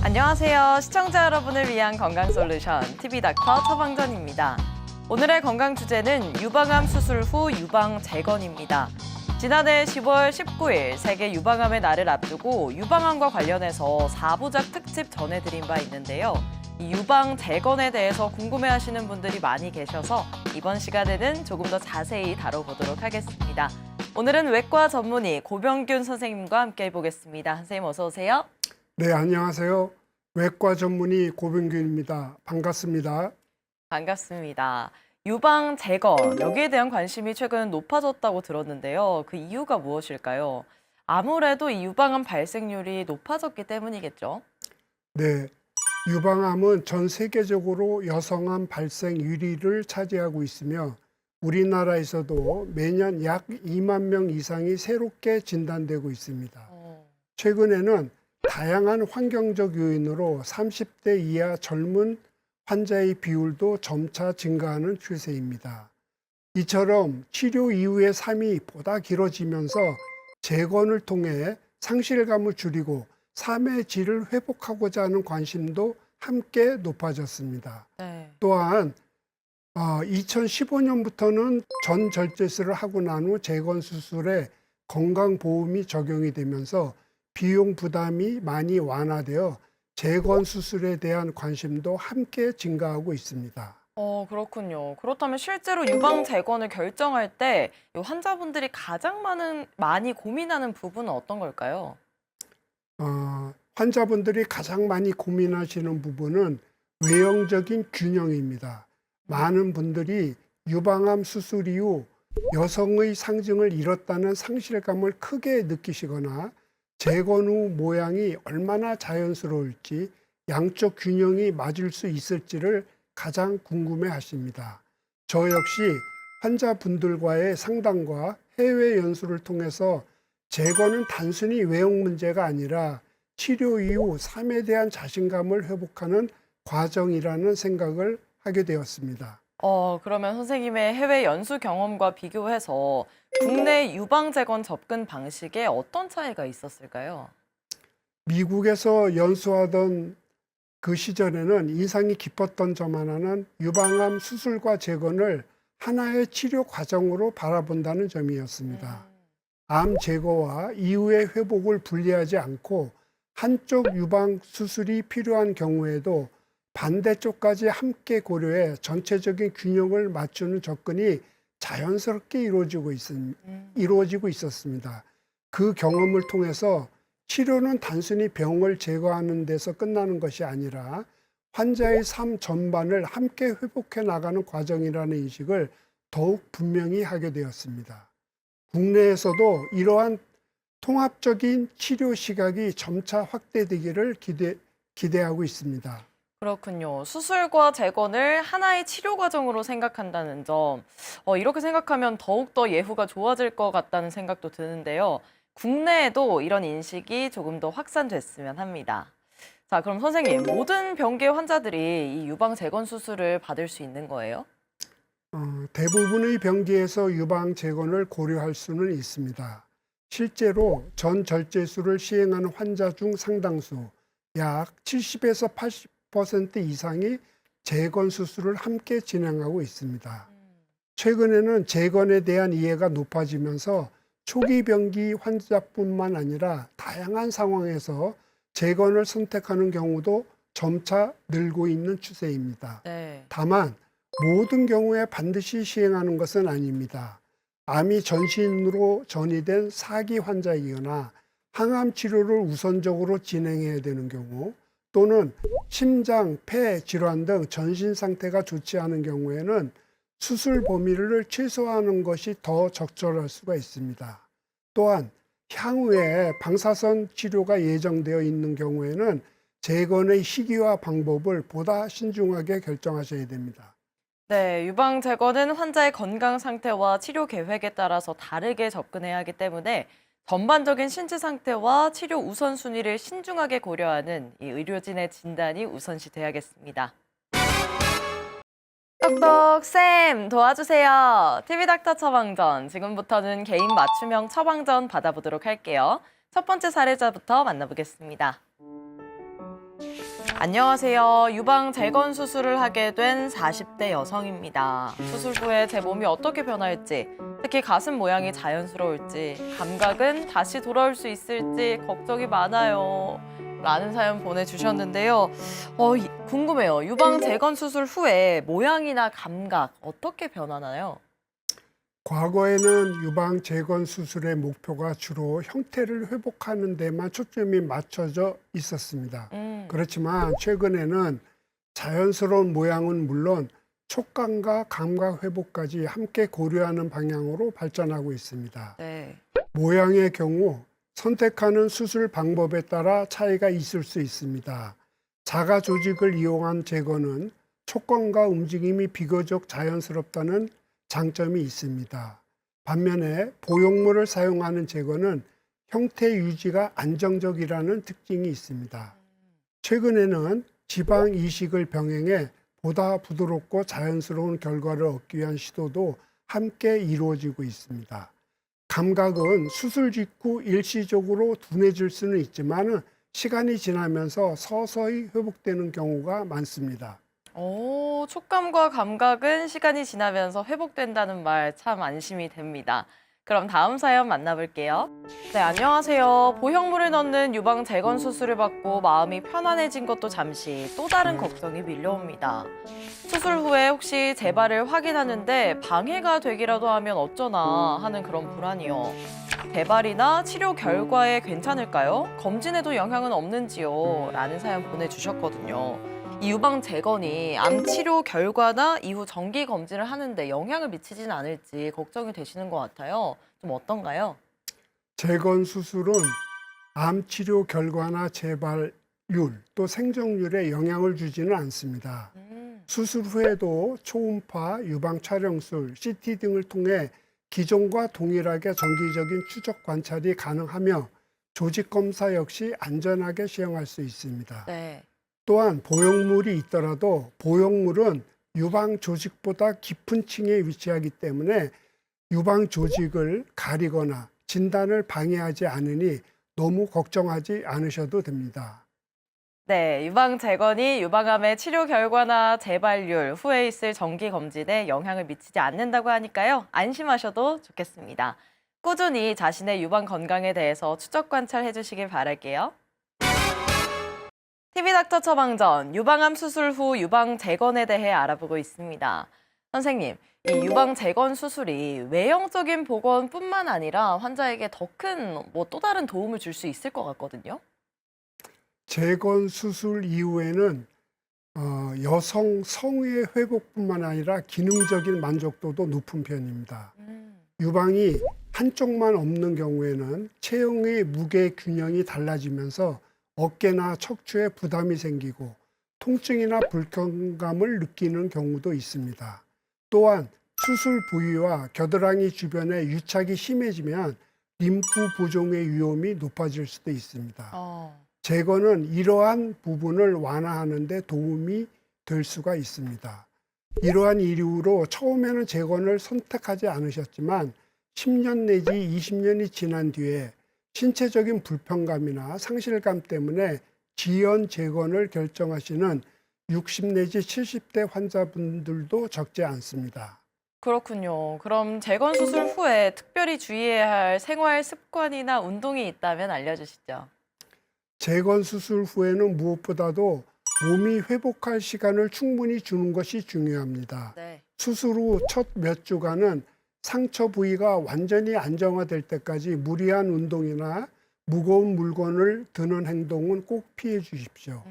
안녕하세요. 시청자 여러분을 위한 건강솔루션 TV닥터 처방전입니다. 오늘의 건강 주제는 유방암 수술 후 유방 재건입니다. 지난해 10월 19일 세계 유방암의 날을 앞두고 유방암과 관련해서 4부작 특집 전해드린 바 있는데요. 이 유방 재건에 대해서 궁금해하시는 분들이 많이 계셔서 이번 시간에는 조금 더 자세히 다뤄보도록 하겠습니다. 오늘은 외과 전문의 고병균 선생님과 함께 해보겠습니다. 선생님 어서 오세요. 네, 안녕하세요. 외과 전문의 고병균입니다. 반갑습니다. 반갑습니다. 유방 재건, 여기에 대한 관심이 최근 높아졌다고 들었는데요. 그 이유가 무엇일까요? 아무래도 이 유방암 발생률이 높아졌기 때문이겠죠? 네, 유방암은 전 세계적으로 여성암 발생 1위를 차지하고 있으며 우리나라에서도 매년 약 2만 명 이상이 새롭게 진단되고 있습니다. 최근에는 다양한 환경적 요인으로 30대 이하 젊은 환자의 비율도 점차 증가하는 추세입니다. 이처럼 치료 이후의 삶이 보다 길어지면서 재건을 통해 상실감을 줄이고 삶의 질을 회복하고자 하는 관심도 함께 높아졌습니다. 네. 또한 2015년부터는 전절제술을 하고 난 후 재건 수술에 건강보험이 적용이 되면서 비용 부담이 많이 완화되어 재건 수술에 대한 관심도 함께 증가하고 있습니다. 그렇군요. 그렇다면 실제로 유방 재건을 결정할 때 이 환자분들이 가장 많이 고민하는 부분은 어떤 걸까요? 환자분들이 가장 많이 고민하시는 부분은 외형적인 균형입니다. 많은 분들이 유방암 수술 이후 여성의 상징을 잃었다는 상실감을 크게 느끼시거나 재건 후 모양이 얼마나 자연스러울지, 양쪽 균형이 맞을 수 있을지를 가장 궁금해 하십니다. 저 역시 환자분들과의 상담과 해외 연수를 통해서 재건은 단순히 외형 문제가 아니라 치료 이후 삶에 대한 자신감을 회복하는 과정이라는 생각을 하게 되었습니다. 그러면 선생님의 해외 연수 경험과 비교해서 국내 유방 재건 접근 방식에 어떤 차이가 있었을까요? 미국에서 연수하던 그 시절에는 인상이 깊었던 점 하나는 유방암 수술과 재건을 하나의 치료 과정으로 바라본다는 점이었습니다. 암 제거와 이후의 회복을 분리하지 않고 한쪽 유방 수술이 필요한 경우에도 반대쪽까지 함께 고려해 전체적인 균형을 맞추는 접근이 자연스럽게 이루어지고 있었습니다. 그 경험을 통해서 치료는 단순히 병을 제거하는 데서 끝나는 것이 아니라 환자의 삶 전반을 함께 회복해 나가는 과정이라는 인식을 더욱 분명히 하게 되었습니다. 국내에서도 이러한 통합적인 치료 시각이 점차 확대되기를 기대하고 있습니다. 그렇군요. 수술과 재건을 하나의 치료 과정으로 생각한다는 점, 이렇게 생각하면 더욱더 예후가 좋아질 것 같다는 생각도 드는데요. 국내에도 이런 인식이 조금 더 확산됐으면 합니다. 자, 그럼 선생님, 모든 병계 환자들이 이 유방 재건 수술을 받을 수 있는 거예요? 대부분의 병기에서 유방 재건을 고려할 수는 있습니다. 실제로 전절제술을 시행하는 환자 중 상당수, 약 70에서 80% 이상이 재건 수술을 함께 진행하고 있습니다. 최근에는 재건에 대한 이해가 높아지면서 초기 병기 환자뿐만 아니라 다양한 상황에서 재건을 선택하는 경우도 점차 늘고 있는 추세입니다. 네. 다만 모든 경우에 반드시 시행하는 것은 아닙니다. 암이 전신으로 전이된 4기 환자이거나 항암 치료를 우선적으로 진행해야 되는 경우 또는 심장, 폐 질환 등 전신 상태가 좋지 않은 경우에는 수술 범위를 최소화하는 것이 더 적절할 수가 있습니다. 또한 향후에 방사선 치료가 예정되어 있는 경우에는 재건의 시기와 방법을 보다 신중하게 결정하셔야 됩니다. 네, 유방 재건은 환자의 건강 상태와 치료 계획에 따라서 다르게 접근해야 하기 때문에 전반적인 신체 상태와 치료 우선순위를 신중하게 고려하는 이 의료진의 진단이 우선시 돼야겠습니다. 똑똑 쌤 도와주세요. TV닥터 처방전 지금부터는 개인 맞춤형 처방전 받아보도록 할게요. 첫 번째 사례자부터 만나보겠습니다. 안녕하세요. 유방 재건 수술을 하게 된 40대 여성입니다. 수술 후에 제 몸이 어떻게 변할지, 특히 가슴 모양이 자연스러울지, 감각은 다시 돌아올 수 있을지 걱정이 많아요. 라는 사연 보내주셨는데요. 궁금해요. 유방 재건 수술 후에 모양이나 감각 어떻게 변하나요? 과거에는 유방 재건 수술의 목표가 주로 형태를 회복하는 데만 초점이 맞춰져 있었습니다. 그렇지만 최근에는 자연스러운 모양은 물론 촉감과 감각 회복까지 함께 고려하는 방향으로 발전하고 있습니다. 네. 모양의 경우 선택하는 수술 방법에 따라 차이가 있을 수 있습니다. 자가 조직을 이용한 재건은 촉감과 움직임이 비교적 자연스럽다는 장점이 있습니다. 반면에 보형물을 사용하는 재건은 형태 유지가 안정적이라는 특징이 있습니다. 최근에는 지방 이식을 병행해 보다 부드럽고 자연스러운 결과를 얻기 위한 시도도 함께 이루어지고 있습니다. 감각은 수술 직후 일시적으로 둔해질 수는 있지만 시간이 지나면서 서서히 회복되는 경우가 많습니다. 촉감과 감각은 시간이 지나면서 회복된다는 말 참 안심이 됩니다. 그럼 다음 사연 만나볼게요. 네, 안녕하세요. 보형물을 넣는 유방 재건 수술을 받고 마음이 편안해진 것도 잠시 또 다른 걱정이 밀려옵니다. 수술 후에 혹시 재발을 확인하는데 방해가 되기라도 하면 어쩌나 하는 그런 불안이요. 재발이나 치료 결과에 괜찮을까요? 검진에도 영향은 없는지요? 라는 사연 보내주셨거든요. 이 유방 재건이 암 치료 결과나 이후 정기 검진을 하는데 영향을 미치지는 않을지 걱정이 되시는 것 같아요. 좀 어떤가요? 재건 수술은 암 치료 결과나 재발률 또 생존율에 영향을 주지는 않습니다. 수술 후에도 초음파, 유방 촬영술, CT 등을 통해 기존과 동일하게 정기적인 추적 관찰이 가능하며 조직 검사 역시 안전하게 시행할 수 있습니다. 네. 또한 보형물이 있더라도 보형물은 유방 조직보다 깊은 층에 위치하기 때문에 유방 조직을 가리거나 진단을 방해하지 않으니 너무 걱정하지 않으셔도 됩니다. 네, 유방 재건이 유방암의 치료 결과나 재발률, 후에 있을 정기 검진에 영향을 미치지 않는다고 하니까요. 안심하셔도 좋겠습니다. 꾸준히 자신의 유방 건강에 대해서 추적 관찰해 주시길 바랄게요. TV닥터 처방전, 유방암 수술 후 유방 재건에 대해 알아보고 있습니다. 선생님, 이 유방 재건 수술이 외형적인 복원뿐만 아니라 환자에게 더 큰 또 다른 도움을 줄 수 있을 것 같거든요. 재건 수술 이후에는 여성 성의 회복뿐만 아니라 기능적인 만족도도 높은 편입니다. 유방이 한쪽만 없는 경우에는 체형의 무게 균형이 달라지면서 어깨나 척추에 부담이 생기고 통증이나 불편감을 느끼는 경우도 있습니다. 또한 수술 부위와 겨드랑이 주변에 유착이 심해지면 림프 부종의 위험이 높아질 수도 있습니다. 재건은 이러한 부분을 완화하는 데 도움이 될 수가 있습니다. 이러한 이유로 처음에는 재건을 선택하지 않으셨지만 10년 내지 20년이 지난 뒤에 신체적인 불편감이나 상실감 때문에 지연 재건을 결정하시는 60 내지 70대 환자분들도 적지 않습니다. 그렇군요. 그럼 재건 수술 후에 특별히 주의해야 할 생활 습관이나 운동이 있다면 알려주시죠. 재건 수술 후에는 무엇보다도 몸이 회복할 시간을 충분히 주는 것이 중요합니다. 네. 수술 후 첫 몇 주간은 상처 부위가 완전히 안정화될 때까지 무리한 운동이나 무거운 물건을 드는 행동은 꼭 피해 주십시오.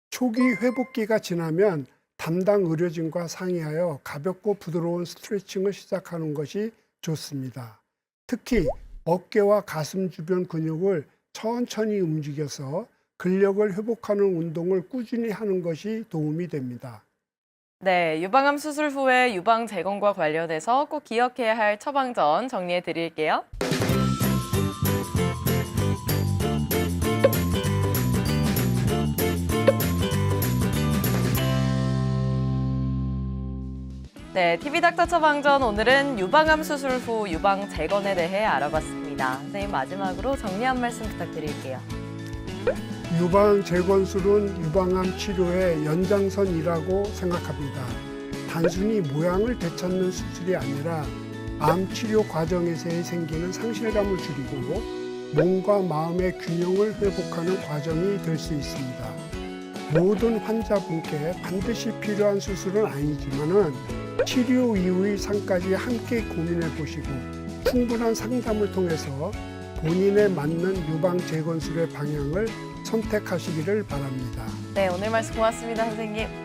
초기 회복기가 지나면 담당 의료진과 상의하여 가볍고 부드러운 스트레칭을 시작하는 것이 좋습니다. 특히 어깨와 가슴 주변 근육을 천천히 움직여서 근력을 회복하는 운동을 꾸준히 하는 것이 도움이 됩니다. 네, 유방암 수술 후에 유방 재건과 관련해서 꼭 기억해야 할 처방전 정리해 드릴게요. 네, TV닥터 처방전 오늘은 유방암 수술 후 유방 재건에 대해 알아봤습니다. 선생님 마지막으로 정리 한 말씀 부탁드릴게요. 유방 재건술은 유방암 치료의 연장선이라고 생각합니다. 단순히 모양을 되찾는 수술이 아니라 암 치료 과정에서의 생기는 상실감을 줄이고 몸과 마음의 균형을 회복하는 과정이 될 수 있습니다. 모든 환자분께 반드시 필요한 수술은 아니지만은 치료 이후의 삶까지 함께 고민해 보시고 충분한 상담을 통해서 본인에 맞는 유방 재건술의 방향을 선택하시기를 바랍니다. 네, 오늘 말씀 고맙습니다, 선생님.